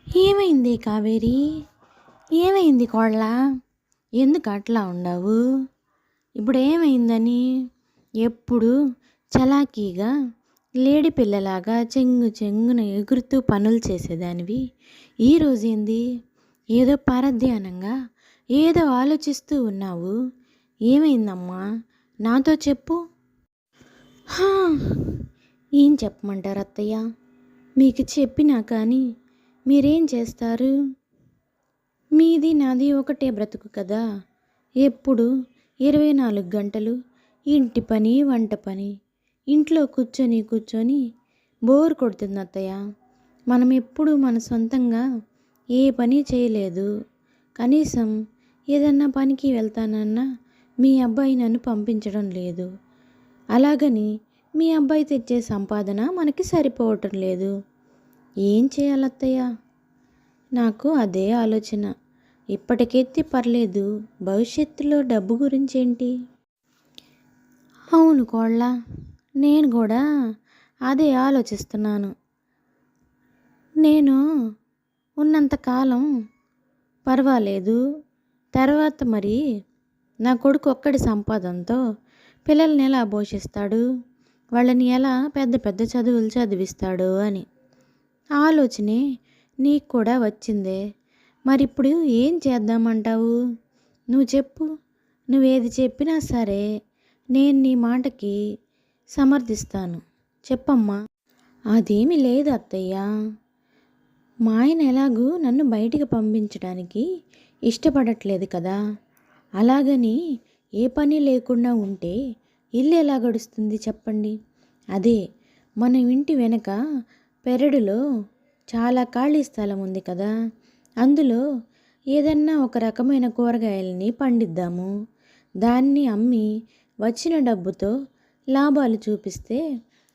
ఏమైంది కావేరి? ఏమైంది కోళ్ళ? ఎందుకు అట్లా ఉండవు? ఇప్పుడు ఏమైందని? ఎప్పుడు చలాకీగా లేడి పిల్లలాగా చెంగు చెంగున ఎగురుతూ పనులు చేసేదానివి. ఈరోజు ఏంది? ఏదో పరధ్యానంగా ఏదో ఆలోచిస్తూ ఉన్నావు. ఏమైందమ్మా? నాతో చెప్పు. హా, ఏం చెప్పమంటారు అత్తయ్య? మీకు చెప్పినా కానీ మీరేం చేస్తారు? మీది నాది ఒకటే బ్రతుకు కదా. ఎప్పుడు 24 గంటలు ఇంటి పని వంట పని. ఇంట్లో కూర్చొని కూర్చొని బోర్ కొడుతుంది అత్తయ్య. మనం ఎప్పుడు మన సొంతంగా ఏ పని చేయలేదు. కనీసం ఏదన్నా పనికి వెళ్తానన్నా మీ అబ్బాయి నన్ను పంపించడం లేదు. అలాగని మీ అబ్బాయి తెచ్చే సంపాదన మనకి సరిపోవటం లేదు. ఏం చేయాలత్తయ్య? నాకు అదే ఆలోచన. ఇప్పటికైతే పర్లేదు, భవిష్యత్తులో డబ్బు గురించి ఏంటి? అవును కోళ్ళ, నేను కూడా అదే ఆలోచిస్తున్నాను. నేను ఉన్నంతకాలం పర్వాలేదు. తర్వాత మరి నా కొడుకు ఒక్కడి సంపాదనతో పిల్లల్ని ఎలా పోషిస్తాడు, వాళ్ళని ఎలా పెద్ద పెద్ద చదువులు చదివిస్తాడు అని ఆలోచనే నీకు కూడా వచ్చిందే. మరిప్పుడు ఏం చేద్దామంటావు? నువ్వు చెప్పు. నువ్వేది చెప్పినా సరే నేను నీ మాటకి సమర్థిస్తాను. చెప్పమ్మా. అదేమీ లేదు అత్తయ్య. మా ఆయన ఎలాగూ నన్ను బయటికి పంపించడానికి ఇష్టపడట్లేదు కదా. అలాగని ఏ పని లేకుండా ఉంటే ఇల్లు ఎలా గడుస్తుంది చెప్పండి? అదే మన ఇంటి వెనక పెరడులో చాలా ఖాళీ స్థలం ఉంది కదా. అందులో ఏదన్నా ఒక రకమైన కూరగాయలని పండిద్దాము. దాన్ని అమ్మి వచ్చిన డబ్బుతో లాభాలు చూపిస్తే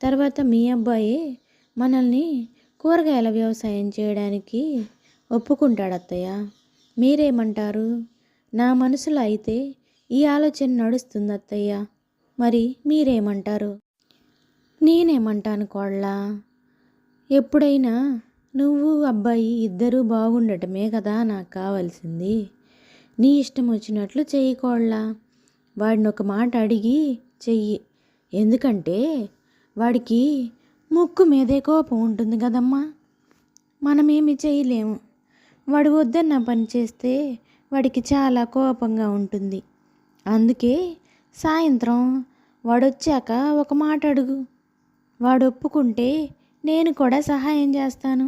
తర్వాత మీ అబ్బాయే మనల్ని కూరగాయల వ్యవసాయం చేయడానికి ఒప్పుకుంటాడు అత్తయ్య. మీరేమంటారు? నా మనసులో అయితే ఈ ఆలోచన నడుస్తుంది అత్తయ్య. మరి మీరేమంటారు? నేనేమంటాను కోళ్ళ, ఎప్పుడైనా నువ్వు అబ్బాయి ఇద్దరూ బాగుండటమే కదా నాకు కావాల్సింది. నీ ఇష్టం వచ్చినట్లు చెయ్యి కోళ్ళ. వాడిని ఒక మాట అడిగి చెయ్యి. ఎందుకంటే వాడికి ముక్కు మీదే కోపం ఉంటుంది కదమ్మా. మనమేమి చేయలేము. వాడు వద్దన్న పని చేస్తే వాడికి చాలా కోపంగా ఉంటుంది. అందుకే సాయంత్రం వాడొచ్చాక ఒక మాట అడుగు. వాడు ఒప్పుకుంటే నేను కూడా సహాయం చేస్తాను.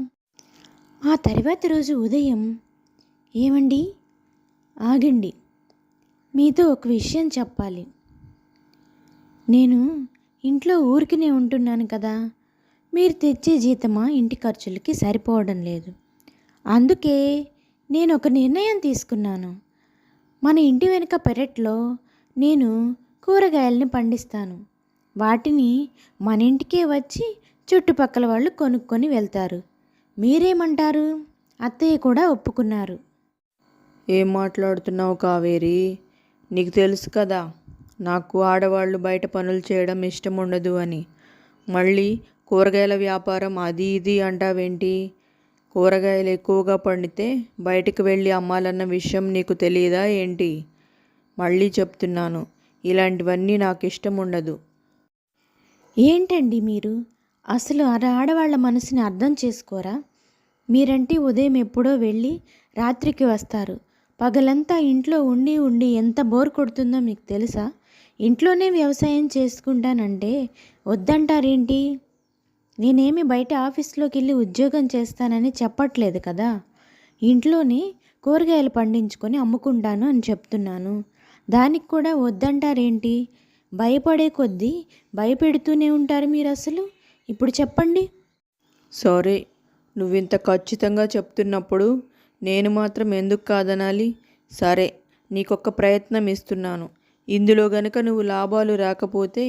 ఆ తర్వాత రోజు ఉదయం, ఏమండి, ఆగండి, మీతో ఒక విషయం చెప్పాలి. నేను ఇంట్లో ఊరికినే ఉంటున్నాను కదా. మీరు తెచ్చే జీతమా ఇంటి ఖర్చులకి సరిపోవడం లేదు. అందుకే నేను ఒక నిర్ణయం తీసుకున్నాను. మన ఇంటి వెనుక పెరట్లో నేను కూరగాయలని పండిస్తాను. వాటిని మన ఇంటికే వచ్చి చుట్టుపక్కల వాళ్ళు కొనుక్కొని వెళ్తారు. మీరేమంటారు? అత్తయ్య కూడా ఒప్పుకున్నారు. ఏం మాట్లాడుతున్నావు కావేరి? నీకు తెలుసు కదా నాకు ఆడవాళ్ళు బయట పనులు చేయడం ఇష్టం ఉండదు అని. మళ్ళీ కూరగాయల వ్యాపారం అది ఇది అంటావేంటి? కూరగాయలు ఎక్కువగా పండితే బయటికి వెళ్ళి అమ్మాలన్న విషయం నీకు తెలియదా ఏంటి? మళ్ళీ చెప్తున్నాను, ఇలాంటివన్నీ నాకు ఇష్టం ఉండదు. ఏంటండి మీరు అసలు ఆడవాళ్ళ మనసుని అర్థం చేసుకోరా? మీరంటే ఉదయం ఎప్పుడో వెళ్ళి రాత్రికి వస్తారు. పగలంతా ఇంట్లో ఉండి ఉండి ఎంత బోర్ కొడుతుందో మీకు తెలుసా? ఇంట్లోనే వ్యవసాయం చేసుకుంటానంటే వద్దంటారేంటి? నేనేమి బయట ఆఫీస్లోకి వెళ్ళి ఉద్యోగం చేస్తానని చెప్పట్లేదు కదా. ఇంట్లోనే కూరగాయలు పండించుకొని అమ్ముకుంటాను అని చెప్తున్నాను. దానికి కూడా వద్దంటారేంటి? భయపడే కొద్దీ భయపెడుతూనే ఉంటారు మీరు అసలు. ఇప్పుడు చెప్పండి. సరే, నువ్వింత ఖచ్చితంగా చెప్తున్నప్పుడు నేను మాత్రం ఎందుకు కాదనాలి? సరే, నీకొక ప్రయత్నం ఇస్తున్నాను. ఇందులో గనుక నువ్వు లాభాలు రాకపోతే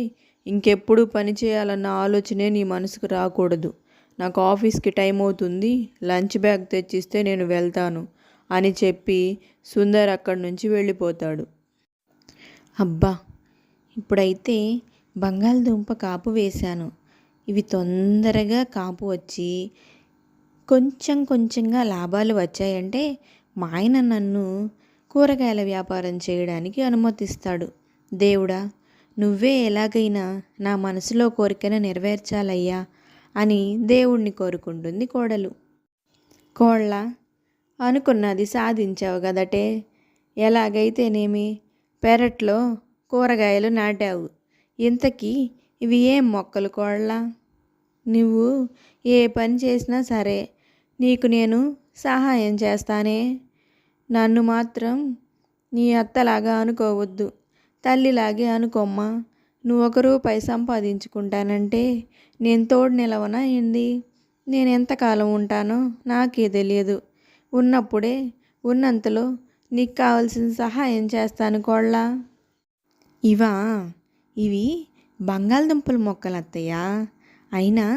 ఇంకెప్పుడు పని చేయాలన్న ఆలోచనే నీ మనసుకు రాకూడదు. నాకు ఆఫీస్కి టైం అవుతుంది, లంచ్ బ్యాగ్ తెచ్చిస్తే నేను వెళ్తాను అని చెప్పి సుందర్ అక్కడి నుంచి వెళ్ళిపోతాడు. అబ్బా, ఇప్పుడైతే బంగాళదుంప కాపు వేశాను. ఇవి తొందరగా కాపు వచ్చి కొంచెం కొంచెంగా లాభాలు వచ్చాయంటే మా ఆయన నన్ను కూరగాయల వ్యాపారం చేయడానికి అనుమతిస్తాడు. దేవుడా, నువ్వే ఎలాగైనా నా మనసులో కోరికను నెరవేర్చాలయ్యా అని దేవుణ్ణి కోరుకుంటుంది కోడలు. కోళ్ళ, అనుకున్నది సాధించావు గదటే. ఎలాగైతేనేమి పెరట్లో కూరగాయలు నాటావు. ఇంతకీ ఇవి ఏం మొక్కలు కోళ్ళ? నువ్వు ఏ పని చేసినా సరే నీకు నేను సహాయం చేస్తానే. నన్ను మాత్రం నీ అత్తలాగా అనుకోవద్దు, తల్లిలాగే అనుకోమ్మా. నువ్వు 1 రూపాయి సంపాదించుకుంటానంటే నేను తోడు నిలవనా ఏంది? నేను ఎంతకాలం ఉంటానో నాకే తెలియదు. ఉన్నప్పుడే ఉన్నంతలో నీకు కావాల్సిన సహాయం చేస్తాను కోళ్ళ. ఇవి బంగాళదుంపల మొక్కలు అత్తయ్య. అయినా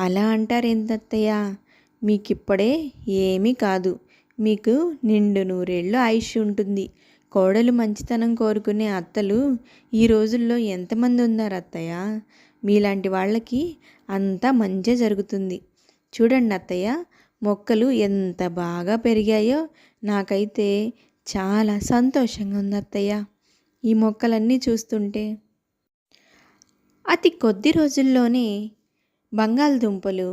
అలా అంటారేంటత్తయ్య? మీకిప్పుడే ఏమీ కాదు. మీకు నిండు నూరేళ్ళు ఆయుష్ ఉంటుంది. కోడలు మంచితనం కోరుకునే అత్తలు ఈ రోజుల్లో ఎంతమంది ఉన్నారు అత్తయ్య? మీలాంటి వాళ్ళకి అంతా మంచి జరుగుతుంది. చూడండి అత్తయ్య, మొక్కలు ఎంత బాగా పెరిగాయో నాకైతే చాలా సంతోషంగా ఉంది అత్తయ్య ఈ మొక్కలన్నీ చూస్తుంటే. అతి కొద్ది రోజుల్లోనే బంగాళదుంపలు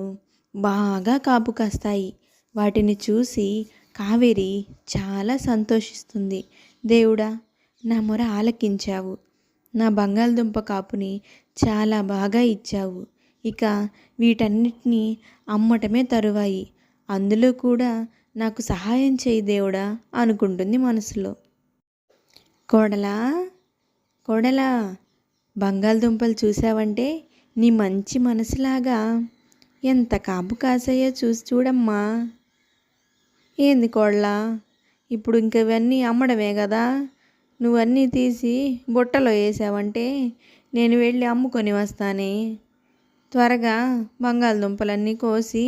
బాగా కాపు కాస్తాయి. వాటిని చూసి కావేరి చాలా సంతోషిస్తుంది. దేవుడా, నా మొర ఆలకించావు. నా బంగాళదుంప కాపుని చాలా బాగా ఇచ్చావు. ఇక వీటన్నిటినీ అమ్మటమే తరువాయి. అందులో కూడా నాకు సహాయం చేయి దేవుడా అనుకుంటుంది మనసులో. కోడలా, కోడలా, బంగాళదుంపలు చూసావంటే నీ మంచి మనసులాగా ఎంత కాపు కాసాయో చూసి చూడమ్మా. ఏంది కోళ్ళ, ఇప్పుడు ఇంక ఇవన్నీ అమ్మడమే కదా. నువ్వన్నీ తీసి బుట్టలో వేసావంటే నేను వెళ్ళి అమ్ముకొని వస్తానే. త్వరగా బంగాళదుంపలన్నీ కోసి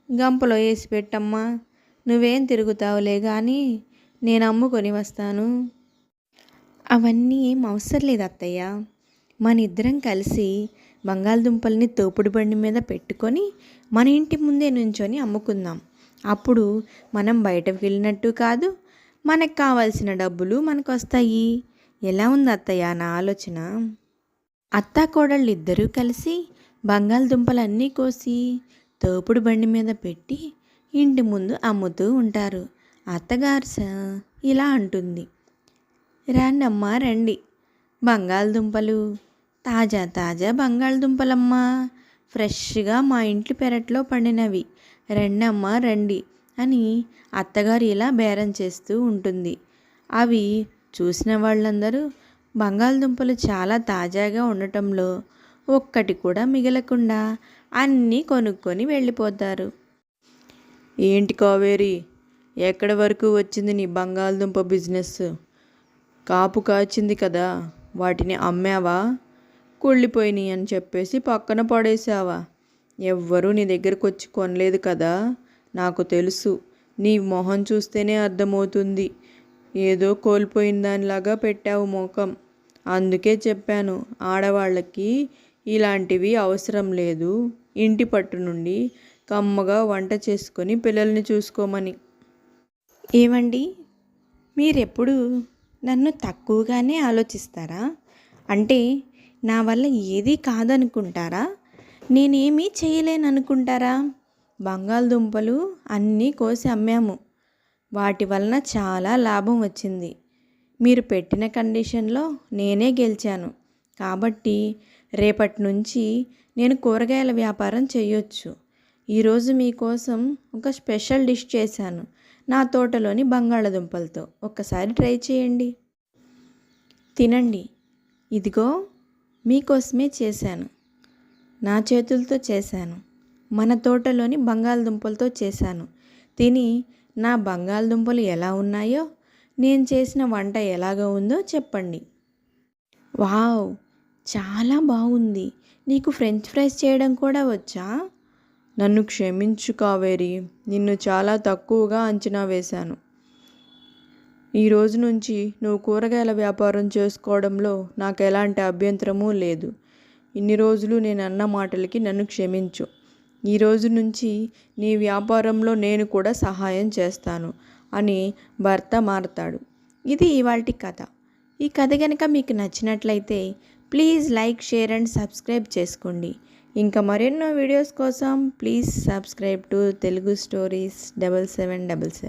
గంపలో వేసి పెట్టమ్మా. నువ్వేం తిరుగుతావులే కానీ నేను అమ్ముకొని వస్తాను. అవన్నీ ఏం అవసరం లేదు అత్తయ్య. మన ఇద్దరం కలిసి బంగాళదుంపల్ని తోపుడు బండి మీద పెట్టుకొని మన ఇంటి ముందే నుంచొని అమ్ముకుందాం. అప్పుడు మనం బయటకు వెళ్ళినట్టు కాదు, మనకు కావాల్సిన డబ్బులు మనకు వస్తాయి. ఎలా ఉంది అత్తయ్య నా ఆలోచన? అత్తా కోడళ్ళు ఇద్దరూ కలిసి బంగాళదుంపలన్నీ కోసి తోపుడు బండి మీద పెట్టి ఇంటి ముందు అమ్ముతూ ఉంటారు. అత్తగారు ఇలా అంటుంది, రండమ్మా రండి, బంగాళదుంపలు తాజా తాజా బంగాళదుంపలమ్మా, ఫ్రెష్గా మా ఇంటి పెరట్లో పండినవి, రండమ్మా రండి అని అత్తగారు ఇలా బేరం చేస్తూ ఉంటుంది. అవి చూసిన వాళ్ళందరూ బంగాళదుంపలు చాలా తాజాగా ఉండటంలో ఒక్కటి కూడా మిగలకుండా అన్నీ కొనుక్కొని వెళ్ళిపోతారు. ఏంటి కావేరి, ఎక్కడి వరకు వచ్చింది నీ బంగాళదుంప బిజినెస్? కాపు కాచింది కదా, వాటిని అమ్మావా? కుళ్ళిపోయినాయి అని చెప్పేసి పక్కన పడేసావా? ఎవ్వరూ నీ దగ్గరకు వచ్చి కొనలేదు కదా. నాకు తెలుసు, నీ మొహం చూస్తేనే అర్థమవుతుంది. ఏదో కోల్పోయిన దానిలాగా పెట్టావు ముఖం. అందుకే చెప్పాను, ఆడవాళ్ళకి ఇలాంటివి అవసరం లేదు. ఇంటి పట్టు నుండి కమ్మగా వంట చేసుకొని పిల్లల్ని చూసుకోమని. ఏమండి, మీరెప్పుడు నన్ను తక్కువగానే ఆలోచిస్తారా? అంటే నా వల్ల ఏదీ కాదనుకుంటారా? నేనేమీ చేయలేననుకుంటారా? బంగాళదుంపలు అన్నీ కోసి అమ్మాము. వాటి వలన చాలా లాభం వచ్చింది. మీరు పెట్టిన కండిషన్లో నేనే గెలిచాను. కాబట్టి రేపటి నుంచి నేను కూరగాయల వ్యాపారం చేయొచ్చు. ఈరోజు మీకోసం ఒక స్పెషల్ డిష్ చేశాను, నా తోటలోని బంగాళదుంపలతో. ఒక్కసారి ట్రై చేయండి, తినండి. ఇదిగో మీకోసమే చేశాను, నా చేతులతో చేశాను, మన తోటలోని బంగాళదుంపలతో చేశాను. తిని నా బంగాళదుంపలు ఎలా ఉన్నాయో, నేను చేసిన వంట ఎలాగ ఉందో చెప్పండి. వావ్, చాలా బాగుంది. నీకు ఫ్రెంచ్ ఫ్రైస్ చేయడం కూడా వచ్చా? నన్ను క్షమించు కావేరి, నిన్ను చాలా తక్కువగా అంచనా వేశాను. ఈ రోజు నుంచి నువ్వు కూరగాయల వ్యాపారం చేసుకోవడంలో నాకు ఎలాంటి అభ్యంతరమూ లేదు. ఇన్ని రోజులు నేను అన్న మాటలకి నన్ను క్షమించు. ఈ రోజు నుంచి నీ వ్యాపారంలో నేను కూడా సహాయం చేస్తాను అని భర్త మారతాడు. ఇది ఇవాల్టి కథ. ఈ కథ కనుక మీకు నచ్చినట్లయితే please like, share and subscribe చేసుకోండి. ఇంకా మరెన్నో వీడియోస్ కోసం please subscribe to Telugu stories 7777.